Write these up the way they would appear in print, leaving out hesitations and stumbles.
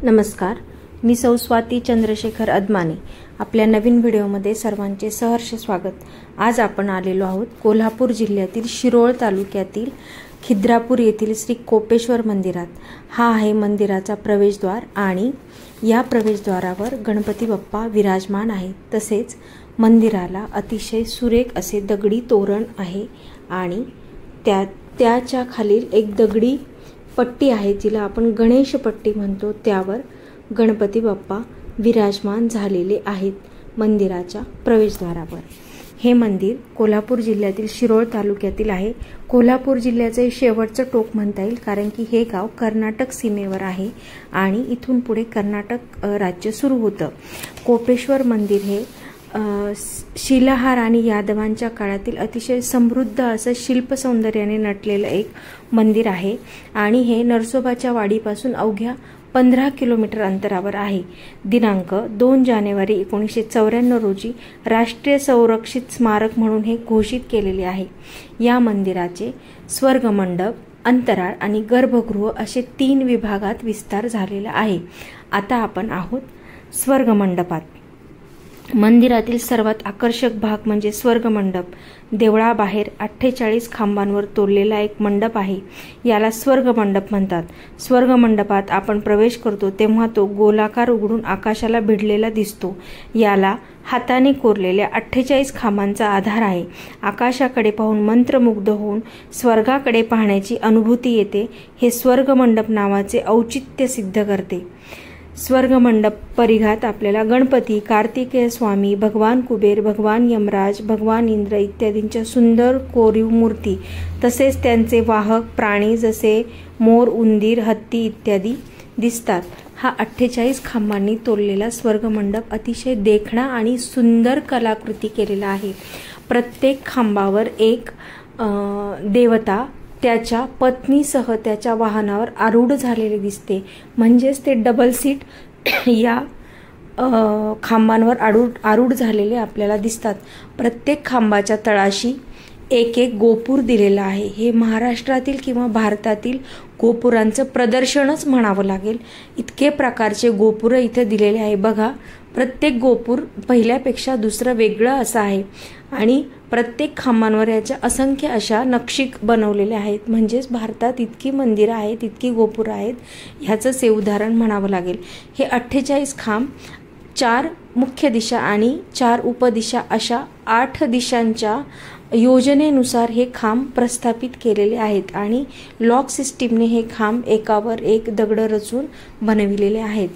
नमस्कार, मी सौ स्वाती चंद्रशेखर अदमाने. आपल्या नवीन व्हिडिओमध्ये सर्वांचे सहर्ष स्वागत. आज आपण आलेलो आहोत कोल्हापूर जिल्ह्यातील शिरोळ तालुक्यातील खिद्रापूर येथील श्री कोपेश्वर मंदिरात. हा आहे मंदिराचा प्रवेशद्वार आणि या प्रवेशद्वारावर गणपती बाप्पा विराजमान आहे. तसेच मंदिराला अतिशय सुरेख असे दगडी तोरण आहे आणि त्याच्या खालील एक दगडी पट्टी आहे, जिला आपण गणेश पट्टी म्हणतो. त्यावर गणपती बाप्पा विराजमान झालेले आहेत मंदिराच्या प्रवेशद्वारावर. हे मंदिर कोल्हापूर जिल्ह्यातील शिरोळ तालुक्यातील आहे. कोल्हापूर जिल्ह्याचे शेवटचं टोक म्हणता येईल, कारण की हे गाव कर्नाटक सीमेवर आहे आणि इथून पुढे कर्नाटक राज्य सुरू होतं. कोपेश्वर मंदिर हे शिलाहार आणि यादवांच्या काळातील अतिशय समृद्ध असं शिल्प सौंदर्याने नटलेलं एक मंदिर आहे आणि हे नरसोबाच्या वाडीपासून अवघ्या 15 किलोमीटर अंतरावर आहे. दिनांक 2 जानेवारी 1994 रोजी राष्ट्रीय संरक्षित स्मारक म्हणून हे घोषित केलेले आहे. या मंदिराचे स्वर्गमंडप, अंतराळ आणि गर्भगृह असे 3 विभागात विस्तार झालेला आहे. आता आपण आहोत स्वर्गमंडपात. मंदिरातील सर्वात आकर्षक भाग म्हणजे स्वर्गमंडप. देवळाबाहेर 48 खांबांवर तोललेला एक मंडप आहे. याला स्वर्गमंडप म्हणतात. स्वर्गमंडपात आपण प्रवेश करतो तेव्हा तो गोलाकार उघडून आकाशाला भिडलेला दिसतो. याला हाताने कोरलेल्या 48 खांबांचा आधार आहे. आकाशाकडे पाहून मंत्रमुग्ध होऊन स्वर्गाकडे पाहण्याची अनुभूती येते. हे स्वर्गमंडप नावाचे औचित्य सिद्ध करते. स्वर्गमंडप परिघात आपल्याला गणपती, कार्तिकेय स्वामी, भगवान कुबेर, भगवान यमराज, भगवान इंद्र इत्यादींच्या सुंदर कोरीव मूर्ती, तसेच त्यांचे वाहक प्राणी जसे मोर, उंदीर, हत्ती इत्यादी दिसतात. हा 48 खांबांनी तोललेला स्वर्गमंडप अतिशय देखणा आणि सुंदर कलाकृती केलेला आहे. प्रत्येक खांबावर एक देवता त्याच्या पत्नीसह त्याच्या वाहनावर आरूढ झालेले दिसते. म्हणजेच ते डबल सीट या खांबांवर आरूढ झालेले आपल्याला दिसतात. प्रत्येक खांबाच्या तळाशी एक एक गोपूर दिलेला आहे. हे महाराष्ट्रातील किंवा भारतातील गोपुरांचं प्रदर्शनच म्हणावं लागेल. इतके प्रकारचे गोपुर इथे दिलेले आहे. बघा, प्रत्येक गोपूर पहिल्यापेक्षा दुसरं वेगळं असं आहे आणि प्रत्येक खांबांवर याच्या असंख्य अशा नक्षी बनवलेल्या आहेत. म्हणजेच भारतात इतकी मंदिरं आहेत, इतकी गोपुरं आहेत, ह्याचंच हे उदाहरण म्हणावं लागेल. हे 48 खांब 4 मुख्य दिशा आणि 4 उपदिशा अशा 8 दिशांच्या योजनेनुसार हे खांब प्रस्थापित केलेले आहेत आणि लॉक सिस्टीमने हे खांब एकावर एक दगड रचून बनविलेले आहेत.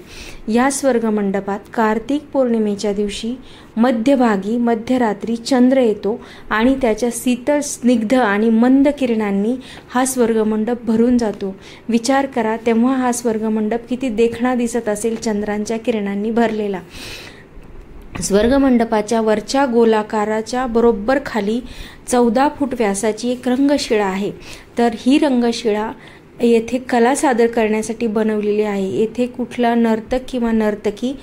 या स्वर्गमंडपात कार्तिक पौर्णिमेच्या दिवशी मध्यभागी मध्यरात्री चंद्र येतो आणि त्याच्या शीतल, स्निग्ध आणि मंद किरणांनी हा स्वर्गमंडप भरून जातो. विचार करा, तेव्हा हा स्वर्गमंडप किती देखणा दिसत असेल चंद्रांच्या किरणांनी भरलेला. स्वर्गमंडपाच्या वरच्या गोलाकाराच्या बरोबर खाली 14 फूट व्यासाची एक रंगशिळा आहे. तर ही रंगशिळा येथे कला सादर करण्यासाठी बनवलेली आहे. येथे कुठला नर्तक किंवा नर्तकी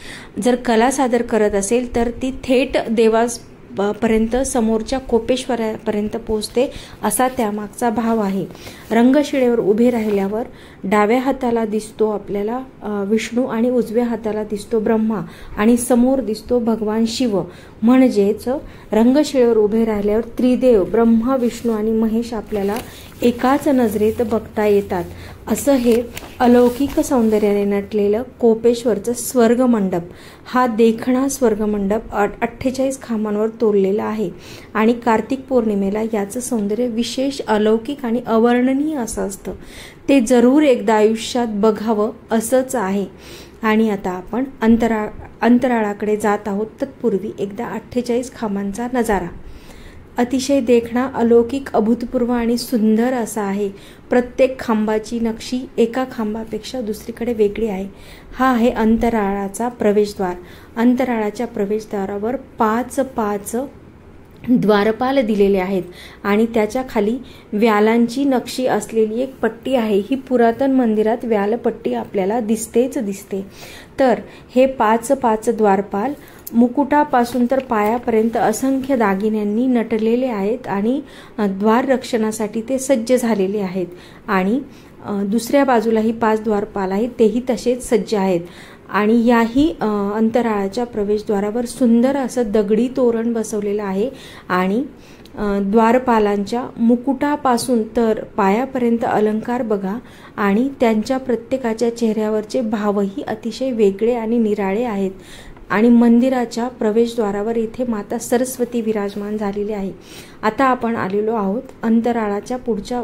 जर कला सादर करत असेल तर ती थेट देवापर्यंत, समोरच्या कोपेश्वरापर्यंत पोहोचते, असा त्यामागचा भाव आहे. रंगशिळेवर उभे राहिल्यावर डाव्या हाताला दिसतो आपल्याला विष्णू आणि उजव्या हाताला दिसतो ब्रह्मा आणि समोर दिसतो भगवान शिव. म्हणजेच रंगशिळेवर उभे राहिल्यावर त्रिदेव ब्रह्मा, विष्णू आणि महेश आपल्याला एकाच नजरेत बघता येतात. असं हे अलौकिक सौंदर्याने नटलेलं कोपेश्वरचं स्वर्गमंडप. हा देखणा स्वर्गमंडप 48 खांबांवर तोललेला आहे आणि कार्तिक पौर्णिमेला याचं सौंदर्य विशेष, अलौकिक आणि अवर्णनीय असं असतं. ते जरूर एकदा आयुष्यात बघावं असंच आहे. आणि आता आपण अंतराळाकडे जात आहोत. तत्पूर्वी एकदा 48 खांबांचा नजारा. अतिशय देखणा, अलौकिक, अभूतपूर्व आणि सुंदर असा आहे. प्रत्येक खांबाची नक्षी एका खांबापेक्षा दुसरीकडे वेगळी आहे. हा आहे अंतराळाचा प्रवेशद्वार. अंतराळाच्या प्रवेशद्वारावर 5 द्वारपाल दिलेले आहेत आणि त्याच्या खाली व्यालांची नक्षी असलेली एक पट्टी आहे. ही पुरातन मंदिरात व्यालपट्टी आपल्याला दिसते. तर हे 5 द्वारपाल मुकुटापासून तर पायापर्यंत असंख्य दागिन्यांनी नटलेले आहेत आणि द्वार रक्षणासाठी ते सज्ज झालेले आहेत आणि दुसऱ्या बाजूलाही 5 द्वारपाल आहेत, तेही तसेच सज्ज आहेत आणि याही अंतराळाच्या प्रवेशद्वारावर सुंदर असं दगडी तोरण बसवलेलं आहे आणि द्वारपालांच्या मुकुटापासून तर पायापर्यंत अलंकार बघा आणि त्यांच्या प्रत्येकाच्या चेहऱ्यावरचे भावही अतिशय वेगळे आणि निराळे आहेत आणि मंदिराच्या प्रवेशद्वारावर इथे माता सरस्वती विराजमान झालेली आहे। आता आपण आलेलो आहोत अंतराळाच्या पुढच्या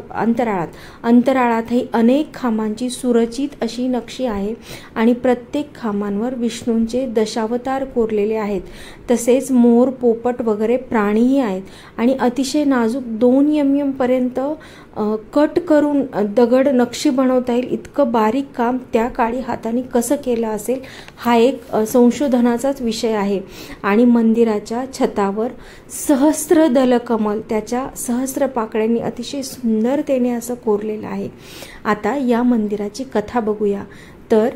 अंतराळातही अनेक खांबांची सुरचित अशी नक्षी आहे आणि प्रत्येक खांबांवर विष्णूंचे दशावतार कोरलेले आहेत। तसेच मोर, पोपट वगैरे प्राणीही आहेत आणि अतिशय नाजूक 2 mm पर्यंत कट करून दगड नक्षी बनवता येईल इतकं बारीक काम त्या काळी हाताने कसं केलं असेल हा एक संशोधनाचाच विषय आहे। आणि मंदिराच्या छतावर सहस्त्र दलकमल त्याच्या सहस्त्र पाकळ्यांनी अतिशय सुंदरतेने असं कोरलेलं आहे। आता या मंदिराची कथा बघूया तर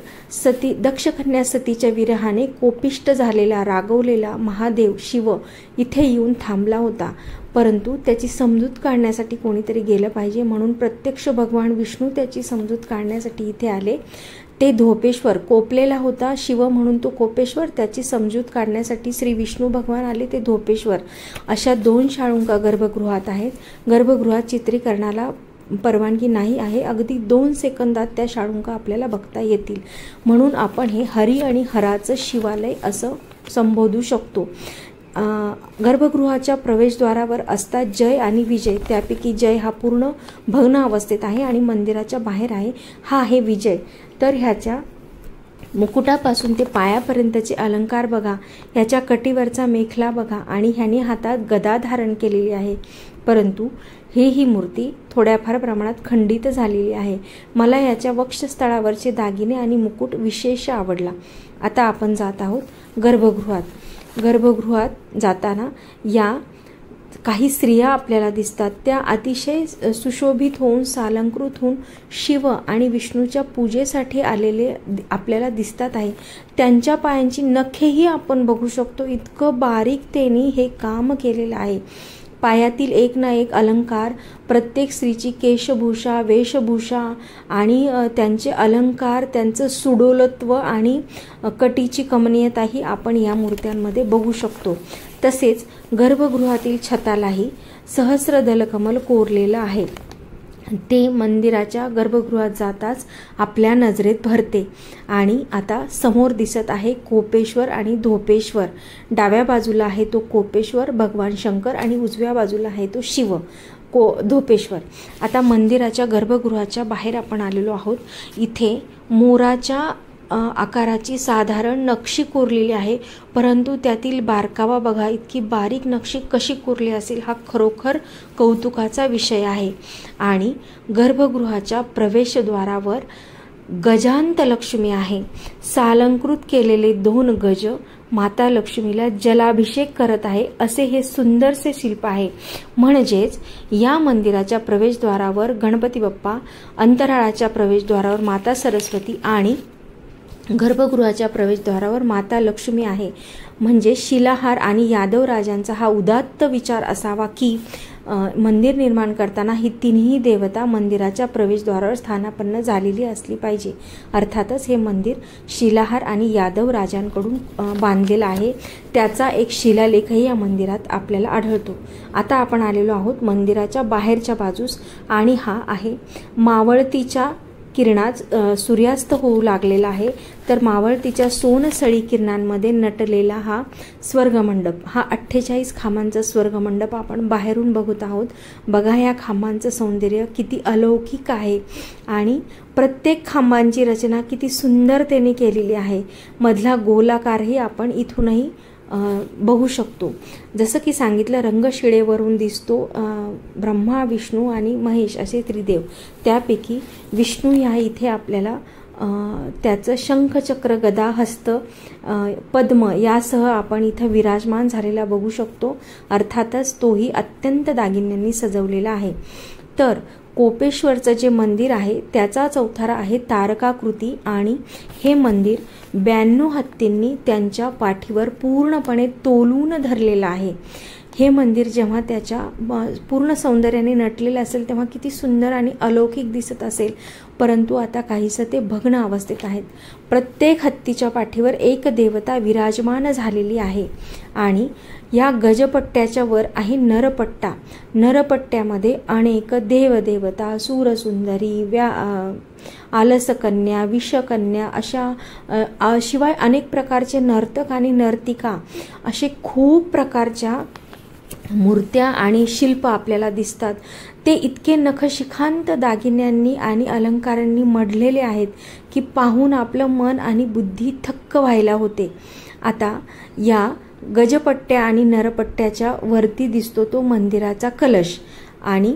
दक्षकन्या सतीच्या विरहाने कोपिष्ट झालेला रागवलेला महादेव शिव इथे येऊन थांबला होता, परंतु त्याची समजूत काढण्यासाठी कोणीतरी गेलं पाहिजे म्हणून प्रत्यक्ष भगवान विष्णू त्याची समजूत काढण्यासाठी इथे आले। ते धोपेश्वर कोपलेला होता शिव म्हणून तो कोपेश्वर, त्याची समजूत काढण्यासाठी श्री विष्णू भगवान आले ते धोपेश्वर। अशा 2 शाळुंका गर्भगृहात आहेत। गर्भगृहात चित्रीकरणाला परवानगी नाही आहे, अगदी 2 सेकंदात त्या शाळुंका आपल्याला बघता येतील म्हणून आपण हे हरी आणि हराचं शिवालय असं संबोधू शकतो। गर्भगृहाच्या प्रवेशद्वारावर असतात जय आणि विजय, त्यापैकी जय हा पूर्ण भग्न अवस्थेत आहे आणि मंदिराच्या बाहेर आहे, हा आहे विजय। तर ह्याच्या मुकुटापासून ते पायापर्यंतचे अलंकार बघा, ह्याच्या कटीवरचा मेखला बघा आणि ह्याने हातात गदा धारण केलेली आहे, परंतु ही मूर्ती थोड्याफार प्रमाणात खंडित झालेली आहे। मला याच्या वक्षस्थळावरचे दागिने आणि मुकुट विशेष आवडला। आता आपण जात आहोत गर्भगृहात। गर्भगृहात जाताना या काही स्त्रिया आपल्याला दिसतात, त्या अतिशय सुशोभित होऊन सालंकृत होऊन शिव आणि विष्णूच्या पूजेसाठी आलेले आपल्याला दिसतात आहे। त्यांच्या पायांची नखेही आपण बघू शकतो, इतकं बारीकतेने हे काम केलेलं आहे। पायातील एक ना एक अलंकार, प्रत्येक स्त्रीची केशभूषा, वेशभूषा आणि त्यांचे अलंकार, त्यांचं सुडोलत्व आणि कटीची कमनीयताही आपण या मूर्त्यांमध्ये बघू शकतो। तसेच गर्भगृहातील छतालाही सहस्र दलकमल कोरलेलं आहे, ते मंदिराच्या गर्भगृहात जाताच आपल्या नजरेत भरते। आणि आता समोर दिसत आहे कोपेश्वर आणि धोपेश्वर। डाव्या बाजूला आहे तो कोपेश्वर भगवान शंकर आणि उजव्या बाजूला आहे तो शिव धोपेश्वर। आता मंदिराच्या गर्भगृहाच्या बाहेर आपण आलेलो आहोत। इथे मोराच्या आकाराची साधारण नक्षी कोरलेली आहे, परंतु त्यातील बारकावा बघा, इतकी बारीक नक्षी कशी कोरली असेल हा खरोखर कौतुकाचा विषय आहे। आणि गर्भगृहाच्या प्रवेशद्वारावर गजांत लक्ष्मी आहे, सालंकृत केलेले 2 गज माता लक्ष्मीला जलाभिषेक करत आहे असे हे सुंदरसे शिल्प आहे। म्हणजेच या मंदिराच्या प्रवेशद्वारावर गणपती बाप्पा, अंतराळाच्या प्रवेशद्वारावर माता सरस्वती आणि गर्भगृहाच्या प्रवेशद्वारावर माता लक्ष्मी आहे। म्हणजे शिलाहार आणि यादव राजांचा हा उदात्त विचार असावा की मंदिर निर्माण करताना ही तिन्ही देवता मंदिराच्या प्रवेशद्वारावर स्थानापन्न झालेली असली पाहिजे। अर्थातच हे मंदिर शिलाहार आणि यादव राजांकडून बांधलेलं आहे, त्याचा एक शिलालेखही या मंदिरात आपल्याला आढळतो। आता आपण आलेलो आहोत मंदिराच्या बाहेरच्या बाजूस आणि हा आहे मावळतीच्या किरणात सूर्यास्त होऊ लागलेला आहे, तर मावळतीच्या सोनसळी किरणांमध्ये नटलेला हा स्वर्गमंडप, हा 48 खांबांचा स्वर्गमंडप आपण बाहेरून बघत आहोत। बघा या खांबांचं सौंदर्य किती अलौकिक आहे आणि प्रत्येक खांबांची रचना किती सुंदरतेने केलेली आहे। मधला गोलाकारही आपण इथूनही बघू शकतो। जसं की सांगितलं रंगशिळेवरून दिसतो ब्रह्मा, विष्णू आणि महेश असे त्रिदेव, त्यापैकी विष्णू या इथे आपल्याला त्याचं शंखचक्र, गदा, हस्त, पद्म यासह आपण इथं विराजमान झालेला बघू शकतो। अर्थातच तोही अत्यंत दागिन्यांनी सजवलेला आहे। तर कोपेश्वरचं जे मंदिर आहे त्याचा चौथरा आहे तारकाकृती आणि हे मंदिर 92 हत्तींनी त्यांच्या पाठीवर पूर्णपणे तोलून धरलेलं आहे। हे मंदिर जेव्हा त्याच्या पूर्ण सौंदर्याने नटलेलं असेल तेव्हा किती सुंदर आणि अलौकिक दिसत असेल। परंतु आता काहीसं ते भग्न अवस्थेत आहेत. प्रत्येक हत्तीच्या पाठीवर एक देवता विराजमान झालेली आहे आणि या गजपट्ट्याच्या वर आहे नरपट्टा. नरपट्ट्यामध्ये अनेक देवदेवता, सूरसुंदरी, आलसकन्या, विषकन्या अशा शिवाय अनेक प्रकारचे नर्तक आणि नर्तिका असे खूप प्रकारच्या मूर्त्या आणि शिल्प आपल्याला दिसतात. ते इतके नखशिखांत दागिन्यांनी आणि अलंकारांनी मढलेले आहेत की पाहून आपलं मन आणि बुद्धी थक्क व्हायला होते. आता या गजपट्ट्या आणि नरपट्ट्याच्या वरती दिसतो तो मंदिराचा कलश आणि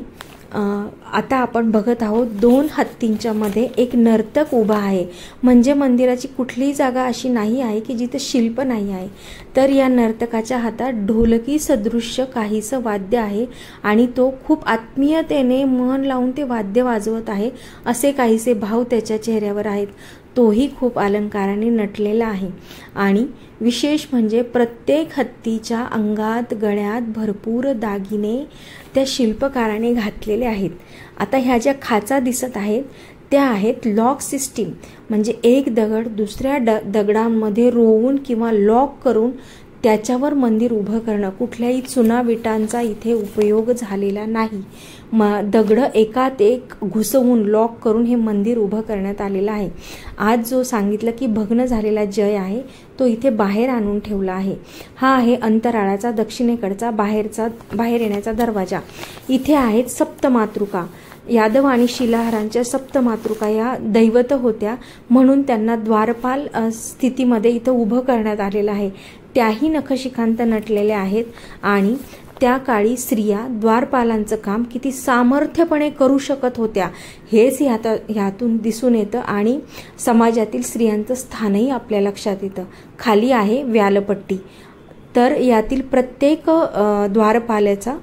आता आपण बघत आहोत 2 हत्तींच्या मध्ये एक नर्तक उभा आहे. म्हणजे मंदिराची कुठलीही जागा अशी नाही आहे की जिथे शिल्प नाही आहे. तर या नर्तकाच्या हातात ढोलकी सदृश्य काहीसं वाद्य आहे आणि तो खूप आत्मीयतेने मन लावून ते वाद्य वाजवत आहे असे काहीसे भाव त्याच्या चेहऱ्यावर आहेत. तोही खूप अलंकाराने नटलेला आहे आणि विशेष म्हणजे प्रत्येक हत्तीच्या अंगात गळ्यात भरपूर दागिने त्या शिल्पकाराने घातलेले आहेत. आता ह्या ज्या खाचा दिसत आहेत त्या आहेत लॉक सिस्टीम. म्हणजे एक दगड दुसऱ्या दगडांमध्ये रोवून किंवा लॉक करून त्याच्यावर मंदिर उभं करणं. कुठल्याही चुना विटांचा इथे उपयोग झालेला नाही. दगडं एकात एक घुसवून लॉक करून हे मंदिर उभं करण्यात आलेलं आहे. आज जो सांगितलं की भग्न झालेला जय आहे तो इथे बाहेर आणून ठेवला आहे. हा आहे अंतराळाचा दक्षिणेकडचा बाहेर येण्याचा दरवाजा. इथे आहेत सप्तमातृका. यादव आणि शिलाहारांच्या सप्तमातृका या दैवत होत्या म्हणून त्यांना द्वारपाल स्थितीमध्ये इथं उभं करण्यात आलेलं आहे. त्याही नखशिखांत नटलेल्या आहेत आणि त्या काळी स्त्रिया द्वारपालांचं काम किती सामर्थ्यपणे करू शकत होत्या हेच ह्यातून दिसून येतं आणि समाजातील स्त्रियांचं स्थानही आपल्या लक्षात येतं. खाली आहे व्यालपट्टी. तर यातील प्रत्येक द्वारपालाचा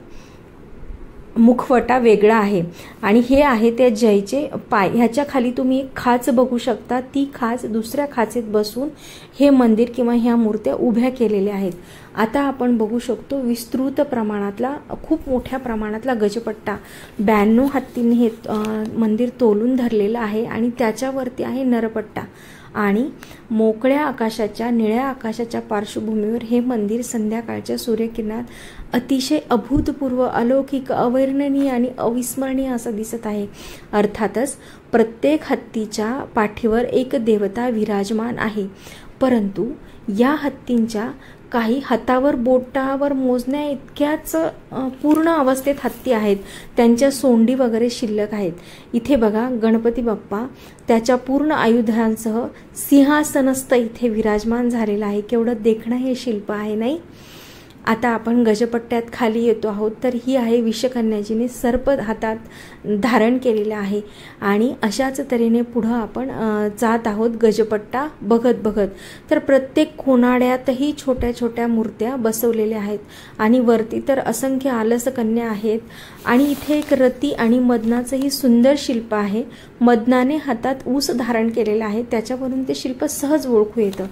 मुखवटा वेगळा आहे आणि हे आहे त्या जयचे पाय. ह्याच्या खाली तुम्ही एक खाच बघू शकता. ती खाच दुसऱ्या खाचेत बसून हे मंदिर किंवा ह्या मूर्त्या उभ्या केलेल्या आहेत. आता आपण बघू शकतो विस्तृत प्रमाणातला खूप मोठ्या प्रमाणातला गजपट्टा. 92 हत्तींनी हे मंदिर तोलून धरलेलं आहे आणि त्याच्यावरती आहे नरपट्टा आणि मोकळ्या आकाशाच्या निळ्या आकाशाच्या पार्श्वभूमीवर हे मंदिर संध्याकाळच्या सूर्यकिरणात अतिशय अभूतपूर्व, अलौकिक, अवर्णनीय आणि अविस्मरणीय असं दिसत आहे. अर्थातच प्रत्येक हत्तीच्या पाठीवर एक देवता विराजमान आहे. परंतु या हत्तींच्या काही हातावर बोटावर मोजण्या इतक्याच पूर्ण अवस्थेत हत्ती आहेत. त्यांच्या सोंडी वगैरे शिल्लक आहेत. इथे बघा गणपती बाप्पा त्याच्या पूर्ण आयुधांसह सिंहासनस्थ इथे विराजमान झालेला आहे. केवढं देखणं हे शिल्प आहे नाही. आता आपण गजपट्ट्यात खाली येतो आहोत. तर ही आहे विषकन्याजीने सर्प हातात धारण केलेला आहे आणि अशाच तऱ्हेने पुढं आपण जात आहोत गजपट्टा बघत. तर प्रत्येक कोनाड्यातही छोट्या छोट्या मूर्त्या बसवलेल्या आहेत आणि वरती तर असंख्य आलसकन्या आहेत आणि इथे एक रती आणि मदनाचंही सुंदर शिल्प आहे. मदनाने हातात ऊस धारण केलेला आहे. त्याच्यावरून ते शिल्प सहज ओळखू येतं.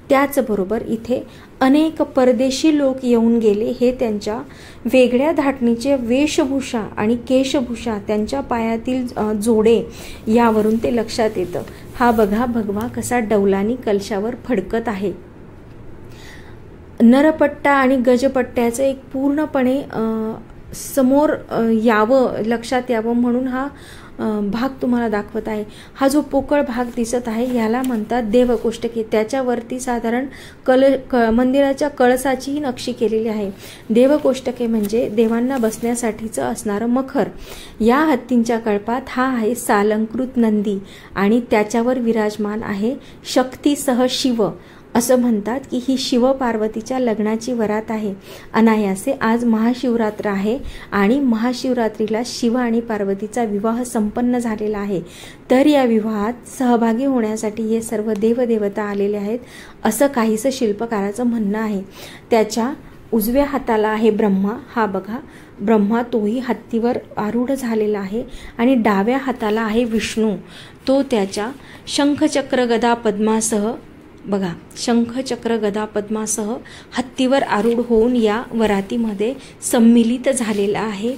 त्याचबरोबर इथे अनेक परदेशी लोक येऊन गेले. हे त्यांच्या वेगळ्या धाटणीचे वेशभूषा आणि केशभूषा, त्यांच्या पायातील जोडे यावरून ते लक्षात येतं. हा बघा भगवा कसा डौलानी कलशावर फडकत आहे. नरपट्टा आणि गजपट्ट्याचं एक पूर्णपणे समोर यावं, लक्षात यावं म्हणून हा भाग तुम्हाला दाखवत आहे. हा जो पोकळ भाग दिसत आहे याला म्हणतात देवकोष्टके. त्याच्यावरती साधारण मंदिराच्या कळसाचीही नक्षी केलेली आहे. देवकोष्टके म्हणजे देवांना बसण्यासाठीचं असणारं मखर. या हत्तींच्या कळपात हा आहे सालंकृत नंदी आणि त्याच्यावर विराजमान आहे शक्तीसह शिव. असं म्हणतात की ही शिव पार्वतीच्या लग्नाची वरात आहे. अनायासे आज महाशिवरात्र आहे आणि महाशिवरात्रीला शिव आणि पार्वतीचा विवाह संपन्न झालेला आहे. तर या विवाहात सहभागी होण्यासाठी हे सर्व देवदेवता आलेले आहेत असं काहीसं शिल्पकाराचं म्हणणं आहे. त्याच्या उजव्या हाताला आहे ब्रह्मा. हा बघा ब्रह्मा तोही हत्तीवर आरूढ झालेला आहे आणि डाव्या हाताला आहे विष्णू. तो त्याच्या शंखचक्र गदा पद्मासह बघा शंखचक्र गदा पद्मासह हत्तीवर आरूढ होऊन या वरातीमध्ये सम्मिलित झालेला आहे.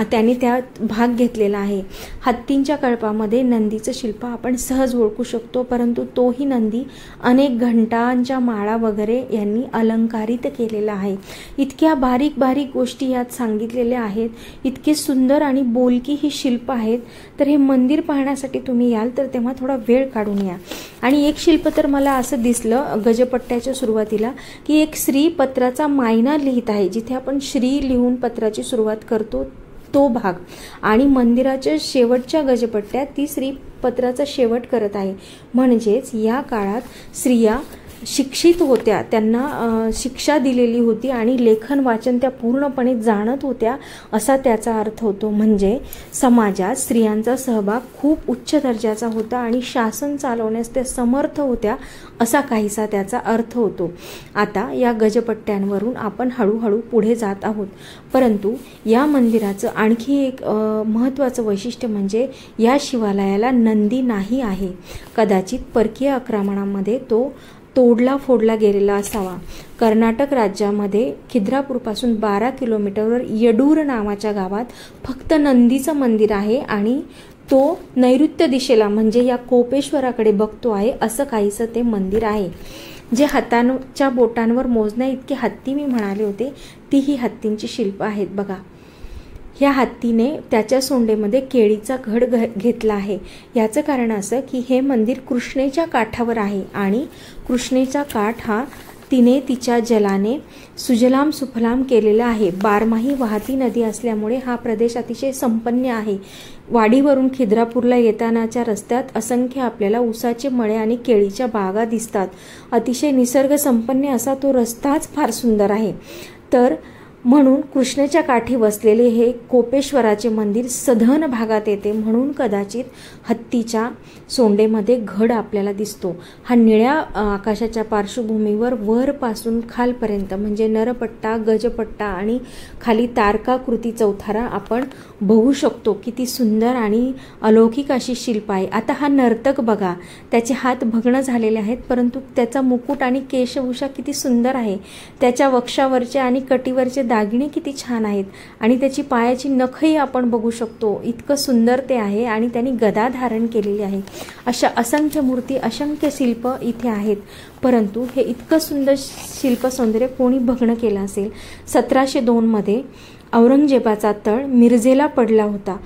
त्याने त्यात भाग घेतलेला आहे। हत्तींच्या कळपामध्ये नंदीचं शिल्प आपण सहज ओळखू शकतो, परंतु तोही नंदी अनेक घंटांच्या माळा वगैरे यांनी अलंकारित केलेला आहे। इतक्या बारीक बारीक गोष्टी यात सांगितलेल्या आहेत, इतके सुंदर आणि बोलकी ही शिल्प आहेत। तर हे मंदिर पाहण्यासाठी तुम्ही याल तर तेव्हा थोडा वेळ काढून या। आणि एक शिल्प तर मला असं दिसलं गजपट्ट्याच्या सुरुवातीला की एक श्री पत्राचा मायना लिहित आहे, जिथे आपण श्री लिहून पत्राची सुरुवात करतो तो भाग, आणि मंदिराच्या शेवटच्या गजपट्ट्यात ती श्रीपत्राचा शेवट करत आहे। म्हणजेच या काळात स्त्रिया शिक्षित होत्या, त्यांना शिक्षा दिलेली होती आणि लेखन वाचन त्या पूर्णपणे जाणत होत्या असा त्याचा अर्थ होतो। म्हणजे समाजात स्त्रियांचा सहभाग खूप उच्च दर्जाचा होता आणि शासन चालवण्यास त्या समर्थ होत्या असा काहीसा त्याचा अर्थ होतो। आता या गजपट्ट्यांवरून आपण हळूहळू पुढे जात आहोत, परंतु या मंदिराचं आणखी एक महत्त्वाचं वैशिष्ट्य म्हणजे या शिवालयाला नंदी नाही आहे। कदाचित परकीय आक्रमणामध्ये तो तोडला फोडला गेलेला असावा। कर्नाटक राज्यामध्ये खिद्रापूरपासून 12 किलोमीटरवर येडूर नावाच्या गावात फक्त नंदीचं मंदिर आहे आणि तो नैऋत्य दिशेला म्हणजे या कोपेश्वराकडे बघतो आहे असं काहीसं ते मंदिर आहे। जे हातांच्या बोटांवर मोजण्या इतके हत्ती मी म्हणाले होते, ती ही हत्तींची शिल्प आहेत बघा। या हत्तीने त्याच्या सोंडेमध्ये केळीचा घड घेतला आहे। याचं कारण असं की हे मंदिर कृष्णेच्या काठावर आहे आणि कृष्णेचा काठ हा तिने तिच्या जलाने सुजलाम सुफलाम केलेला आहे। बारमाही वाहती नदी असल्यामुळे हा प्रदेश अतिशय संपन्न आहे। वाडीवरून खिद्रापूरला येतानाच्या रस्त्यात असंख्य आपल्याला ऊसाचे मळे आणि केळीच्या बागा दिसतात। अतिशय निसर्ग संपन्न असा तो रस्ताच फार सुंदर आहे। तर म्हणून कृष्णेच्या काठी वसलेले हे कोपेश्वराचे मंदिर सधन भागात येते, म्हणून कदाचित हत्तीच्या सोंडेमध्ये घड आपल्याला दिसतो। हा निळ्या आकाशाच्या पार्श्वभूमीवर वरपासून खालपर्यंत म्हणजे नरपट्टा, गजपट्टा आणि खाली तारकाकृती चौथारा आपण बघू शकतो। किती सुंदर आणि अलौकिक अशी शिल्प आहे। आता हा नर्तक बघा, त्याचे हात भग्न झालेले आहेत, परंतु त्याचा मुकुट आणि केशभूषा किती सुंदर आहे। त्याच्या वक्षावरचे आणि कटीवरचे दागिने किती छान आहेत आणि त्याची पायाची नखही आपण बघू शकतो। इतकं सुंदर ते आहे आणि त्यांनी गदा धारण केलेली आहे। अशा असंख्य मूर्ती, असंख्य शिल्प इथे आहेत, परंतु हे इतकं सुंदर शिल्प सौंदर्य कोणी भग्न केलं असेल? 1702 मध्ये औरंगजेबाचा तळ मिरजेला पडला होता।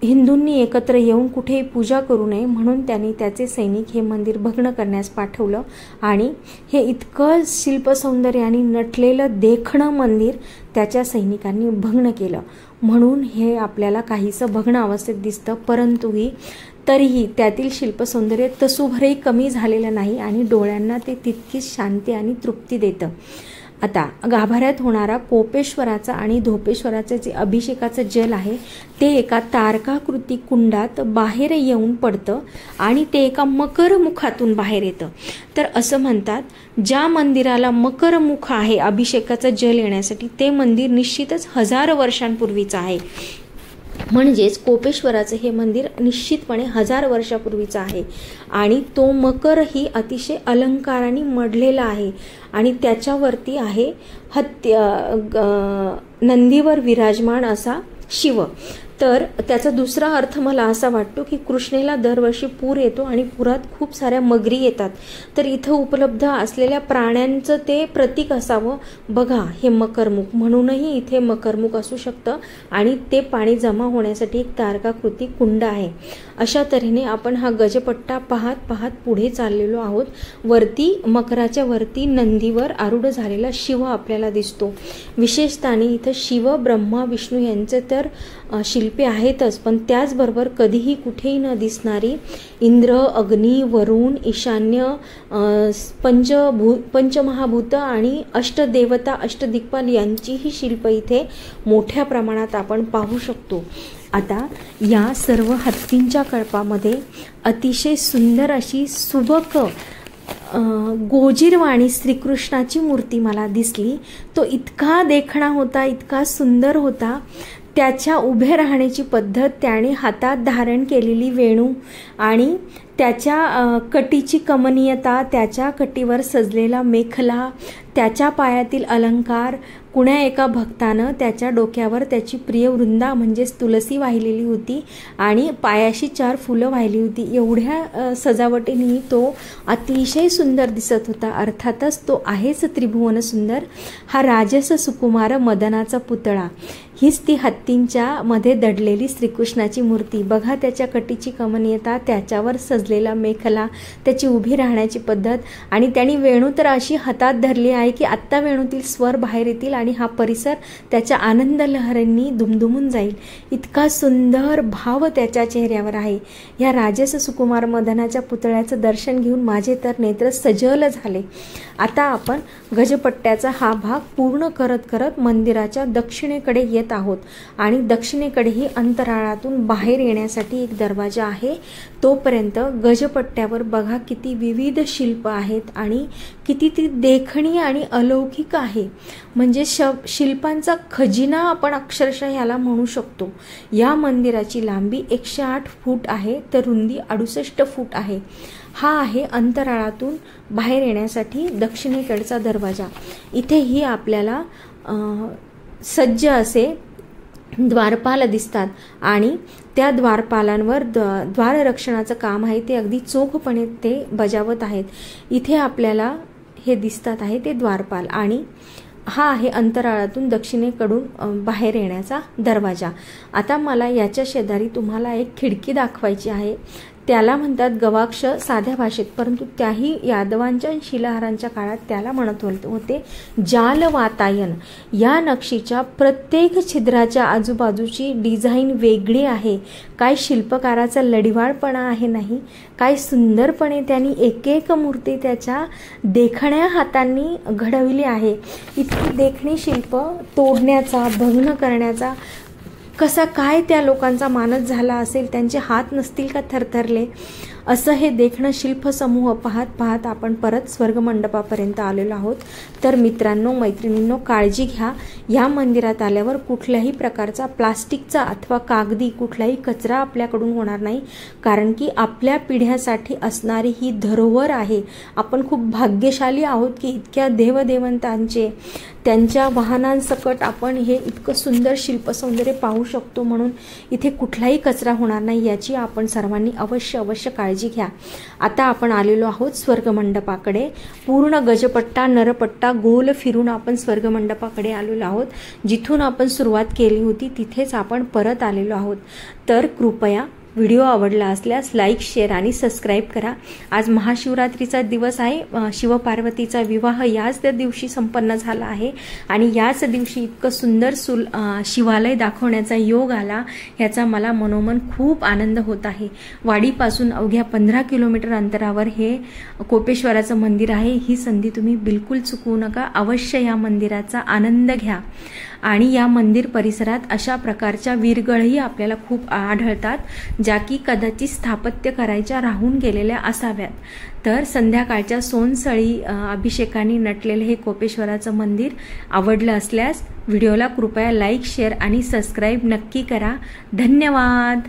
हिंदूंनी एकत्र येऊन कुठेही पूजा करू नये म्हणून त्यांनी त्याचे सैनिक हे मंदिर भग्न करण्यास पाठवलं आणि हे इतकं शिल्पसौंदर्याने नटलेलं देखणं मंदिर त्याच्या सैनिकांनी भग्न केलं, म्हणून हे आपल्याला काहीसं भग्न अवस्थेत दिसतं, परंतु तरीही त्यातील शिल्पसौंदर्य तसूभरही कमी झालेलं नाही आणि डोळ्यांना ते तितकीच शांती आणि तृप्ती देतं। आता गाभाऱ्यात होणारा कोपेश्वराचा आणि धोपेश्वराचं जे अभिषेकाचं जल आहे ते एका तारकाकृती कुंडात बाहेर येऊन पडतं आणि ते एका मकरमुखातून बाहेर येतं। तर असं म्हणतात, ज्या मंदिराला मकरमुख आहे अभिषेकाचं जल येण्यासाठी, ते मंदिर निश्चितच हजारो वर्षांपूर्वीचं आहे। म्हणजेच कोपेश्वराचं हे मंदिर निश्चितपणे 1000 वर्षापूर्वीचं आहे आणि तो मकरही अतिशय अलंकाराने मढलेला आहे आणि त्याच्यावरती आहे नंदीवर विराजमान असा शिव। तर त्याचा दुसरा अर्थ मला असा वाटतो की कृष्णेला दरवर्षी पूर येतो आणि पुरात खूप साऱ्या मगरी येतात, तर इथं उपलब्ध असलेल्या प्राण्यांचं ते प्रतीक असावं। बघा, हे मकरमुख, म्हणूनही इथे मकरमुख असू शकतं आणि ते पाणी जमा होण्यासाठी एक तारकाकृती कुंड आहे। अशा तऱ्हेने आपण हा गजपट्टा पाहत पाहत पुढे चाललेलो आहोत। वरती मकराच्या वरती नंदीवर आरूढ झालेला शिव आपल्याला दिसतो। विशेषतः इथं शिव, ब्रह्मा, विष्णू यांचे तर शिल्पे आहेतच, पण त्याचबरोबर कधीही कुठेही न दिसणारी इंद्र, अग्नी, वरुण, ईशान्य, पंचमहाभूत आणि अष्टदेवता, अष्टदिक्पाल यांचीही शिल्प इथे मोठ्या प्रमाणात आपण पाहू शकतो। आता या सर्व हत्तींच्या कळपामध्ये अतिशय सुंदर अशी सुबक गोजीरवाणी श्रीकृष्णाची मूर्ती मला दिसली। तो इतका देखणा होता, इतका सुंदर होता। त्याच्या उभे राहण्याची पद्धत, त्याने हातात धारण केलेली वेणू आणि त्याच्या कटीची कमनीयता, त्याच्या कटीवर सजलेला मेखला, त्याच्या पायातील अलंकार, कुण्या एका भक्तानं त्याच्या डोक्यावर त्याची प्रिय वृंदा म्हणजेच तुलसी वाहिलेली होती आणि पायाशी 4 फुलं वाहिली होती। एवढ्या सजावटीने तो अतिशय सुंदर दिसत होता। अर्थातच तो आहेच त्रिभुवन सुंदर। हा राजस सुकुमार मदनाचा पुतळा, हीच ती हत्तींच्या मध्ये दडलेली श्रीकृष्णाची मूर्ती। बघा त्याच्या कटीची कमनीयता, त्याच्यावर सजलेला मेखला, त्याची उभी राहण्याची पद्धत, आणि त्यांनी वेणू तर अशी हातात धरली आहे की आत्ता वेणूतील स्वर बाहेर येतील आणि हा परिसर त्याच्या आनंद लहरींनी दुमदुमून जाईल। इतका सुंदर भाव त्याच्या चेहऱ्यावर आहे। या राजस सुकुमार मदनाच्या पुतळ्याचं दर्शन घेऊन माझे तर नेत्र सजल झाले। आता आपण गजपट्ट्याचा हा भाग पूर्ण करत करत मंदिराच्या दक्षिणेकडे येत आहोत आणि दक्षिणेकडेही अंतराळातून बाहेर येण्यासाठी एक दरवाजा आहे। तोपर्यंत गजपट्ट्यावर बघा किती विविध शिल्प आहेत आणि किती ती देखणी आणि अलौकिक आहे। म्हणजे शिल्पांचा खजिना आपण अक्षरशः याला म्हणू शकतो। या मंदिराची लांबी 108 फूट आहे तर रुंदी 68 फूट आहे। हा आहे अंतराळातून बाहेर येण्यासाठी दक्षिणेकडचा दरवाजा। इथेही आपल्याला सज्ज असे द्वारपाल दिसतात आणि त्या द्वारपालांवर द्वाररक्षणाचं काम आहे ते अगदी चोखपणे ते बजावत आहेत। इथे आपल्याला हे दिसतात आहे ते द्वारपाल आणि हा आहे अंतराळातून दक्षिणेकडून बाहेर येण्याचा दरवाजा। आता मला याच्या शेजारी तुम्हाला एक खिडकी दाखवायची आहे। त्याला म्हणतात गवाक्ष साध्या भाषेत, परंतु त्याही यादवांच्या शिलाहारांच्या काळात त्याला म्हणत होते जालवातायन। या नक्षीच्या प्रत्येक छिद्राच्या आजूबाजूची डिझाईन वेगळी आहे। काय शिल्पकाराचा लढिवाळपणा आहे नाही, काय सुंदरपणे त्यांनी एक एक मूर्ती त्याच्या देखण्या हातांनी घडविली आहे। इतकी देखणी शिल्प तोडण्याचा भग्न करण्याचा कसा काय त्या लोकांचा मानस झाला असेल, त्यांचे हात नसतील का थरथरले। असं हे देखणं शिल्पसमूह पाहत पाहत आपण परत स्वर्गमंडपापर्यंत आलेलो आहोत। तर मित्रांनो मैत्रिणींनो काळजी घ्या, या मंदिरात आल्यावर कुठल्याही प्रकारचा प्लास्टिकचा अथवा कागदी कुठलाही कचरा आपल्याकडून होणार नाही, कारण की आपल्या पिढ्यासाठी असणारी ही धरोहर आहे। आपण खूप भाग्यशाली आहोत की इतक्या देवदेवंतांचे त्यांच्या वाहनांसकट आपण हे इतकं सुंदर शिल्पसौंदर्य पाहू शकतो। म्हणून इथे कुठलाही कचरा होणार नाही याची आपण सर्वांनी अवश्य काळजी घ्या। आता आपण आलेलो आहोत स्वर्गमंडपाकडे। पूर्ण गजपट्टा नरपट्टा गोल फिरून आपण स्वर्गमंडपाकडे आलेलो आहोत। जिथून आपण सुरुवात केली होती तिथेच आपण परत आलेलो आहोत। तर कृपया व्हिडिओ आवडला असल्यास लाईक, शेअर आणि सबस्क्राईब करा। आज महाशिवरात्रीचा दिवस आहे। शिवपार्वतीचा विवाह याच त्या दिवशी संपन्न झाला आहे आणि याच दिवशी इतकं सुंदर शिवालय दाखवण्याचा योग आला, याचा मला मनोमन खूप आनंद होत आहे। वाडीपासून अवघ्या 15 किलोमीटर अंतरावर हे कोपेश्वराचं मंदिर आहे। ही संधी तुम्ही बिलकुल चुकवू नका, अवश्य या मंदिराचा आनंद घ्या। आणि या मंदिर परिसरात अशा प्रकारच्या वीरगळही आपल्याला खूप आढळतात, ज्या की कदाचित स्थापत्य करायच्या राहून गेलेल्या असाव्यात। तर संध्याकाळच्या सोनसळी अभिषेकाने नटलेले हे कोपेश्वराचं मंदिर आवडलं असल्यास व्हिडिओला कृपया लाईक, शेअर आणि सबस्क्राईब नक्की करा। धन्यवाद।